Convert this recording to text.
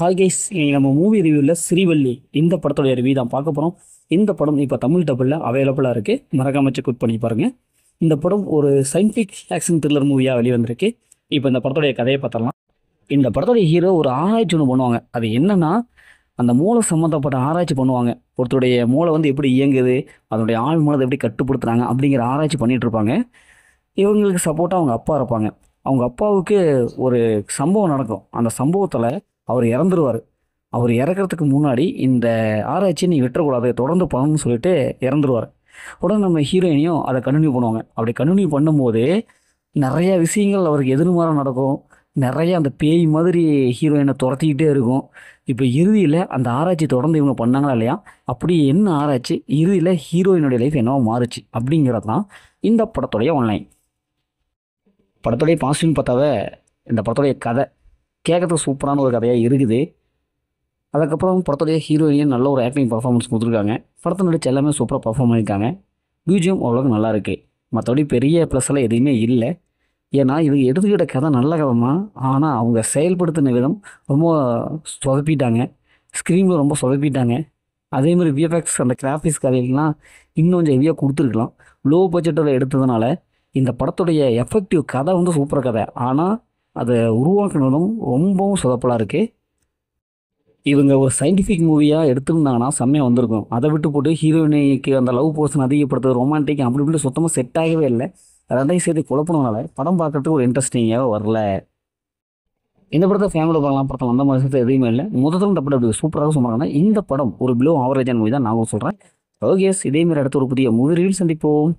Hi guys, இன்னைக்கு நம்ம movie ரிவ்யூவில் ஸ்ரீவள்ளி இந்த படத்தோடைய ரிவ்யூ தான் பார்க்க போகிறோம். இந்த படம் இப்போ தமிழ் டபுளில் அவைலபிளாக இருக்குது. மறக்காம செக் அவுட் பண்ணி பாருங்கள். இந்த படம் ஒரு சயின்டிஃபிக் ஆக்ஷன் த்ரில்லர் மூவியாக வெளிவந்திருக்கு. இப்போ இந்த படத்தோடைய கதையை பார்த்தரலாம். இந்த படத்தோடைய ஹீரோ ஒரு ஆராய்ச்சி ஒன்று பண்ணுவாங்க. அது என்னன்னா, அந்த மூளை சம்மந்தப்பட்ட ஆராய்ச்சி பண்ணுவாங்க. ஒருத்தருடைய மூளை வந்து எப்படி இயங்குது, அதனுடைய ஆள் மனதை எப்படி கட்டுப்படுத்துகிறாங்க அப்படிங்கிற ஆராய்ச்சி பண்ணிகிட்டு இருப்பாங்க. இவங்களுக்கு சப்போர்ட்டாக அவங்க அப்பா இருப்பாங்க. அவங்க அப்பாவுக்கு ஒரு சம்பவம் நடக்கும். அந்த சம்பவத்தில் அவர் இறந்துருவார். அவர் இறக்கிறதுக்கு முன்னாடி இந்த ஆராய்ச்சி நீ விட்டுறக்கூடாது, தொடர்ந்து பண்ணணும்னு சொல்லிட்டு இறந்துருவார். உடனே நம்ம ஹீரோயினையும் அதை கண்டினியூ பண்ணுவாங்க. அப்படி கண்டினியூ பண்ணும்போது நிறைய விஷயங்கள் அவருக்கு எதிர்மாறாக நடக்கும். நிறைய அந்த பேய் மாதிரி ஹீரோயினை துரத்திக்கிட்டே இருக்கும். இப்போ இறுதியில் அந்த ஆராய்ச்சி தொடர்ந்து இவங்க பண்ணாங்களா இல்லையா, அப்படி என்ன ஆராய்ச்சி, இறுதியில் ஹீரோயினுடைய லைஃப் என்னவோ மாறுச்சு அப்படிங்கிறது தான் இந்த படத்துடைய ஒன்லைன். படத்துடைய பாசிட்டிவ்னு பார்த்தாவே இந்த படத்துடைய கதை கேட்கறதுக்கு சூப்பரான ஒரு கதையாக இருக்குது. அதுக்கப்புறம் படத்துடைய ஹீரோயின் நல்ல ஒரு ஆக்டிங் பர்ஃபார்மன்ஸ் கொடுத்துருக்காங்க. படத்தை நடிச்சு எல்லாமே சூப்பராக பர்ஃபார்ம் பண்ணியிருக்காங்க. பிஜிஎம் ஓரளவுக்கு நல்லா இருக்குது. மற்றபடி பெரிய ப்ளஸ் எல்லாம் எதுவுமே இல்லை. ஏன்னா இவங்க எடுத்துக்கிட்ட கதை நல்ல கதை தான். ஆனால் அவங்க செயல்படுத்தின விதம் ரொம்ப சொதப்பிட்டாங்க. ஸ்க்ரீனில் ரொம்ப சொதப்பிட்டாங்க. அதேமாதிரி விஎஃப்எக்ஸ் அந்த கிராஃபிக்ஸ் கதைகள்லாம் இன்னும் கொஞ்சம் ஹெவியாக கொடுத்துருக்கலாம். லோ பட்ஜெட்டில் எடுத்ததுனால இந்த படத்துடைய எஃபெக்டிவ் கதை வந்து சூப்பர் கதை, ஆனால் அதை உருவாக்குனதும் ரொம்பவும் சொதப்பலாக இருக்குது. இவங்க ஒரு சயின்டிஃபிக் மூவியாக எடுத்திருந்தாங்கன்னா செம்மையாக வந்திருக்கும். அதை விட்டு போட்டு ஹீரோயினுக்கு அந்த லவ் போர்ஷன் அதிகப்படுத்துறது, ரொமான்டிக் அப்படி இப்படி சுத்தமாக செட் ஆகவே இல்லை. ரெண்டையும் சேர்த்து குழப்பினால படம் பார்க்கறதுக்கு ஒரு இன்ட்ரெஸ்டிங்காக வரல. இந்த படத்தை ஃபேமிலியில் பார்க்கலாம். படத்தில் அந்த மாதிரி எதுவுமே இல்லை. முதல்ல இந்த படம் அப்படி சூப்பராக சொன்னாங்கன்னா இந்த படம் ஒரு பிலோ ஆவரேஜான மூவி தான் நான் சொல்கிறேன். ஓகே, இதேமாரி அடுத்த ஒரு புதிய மூவி ரிவ்யூ சந்திப்போம்.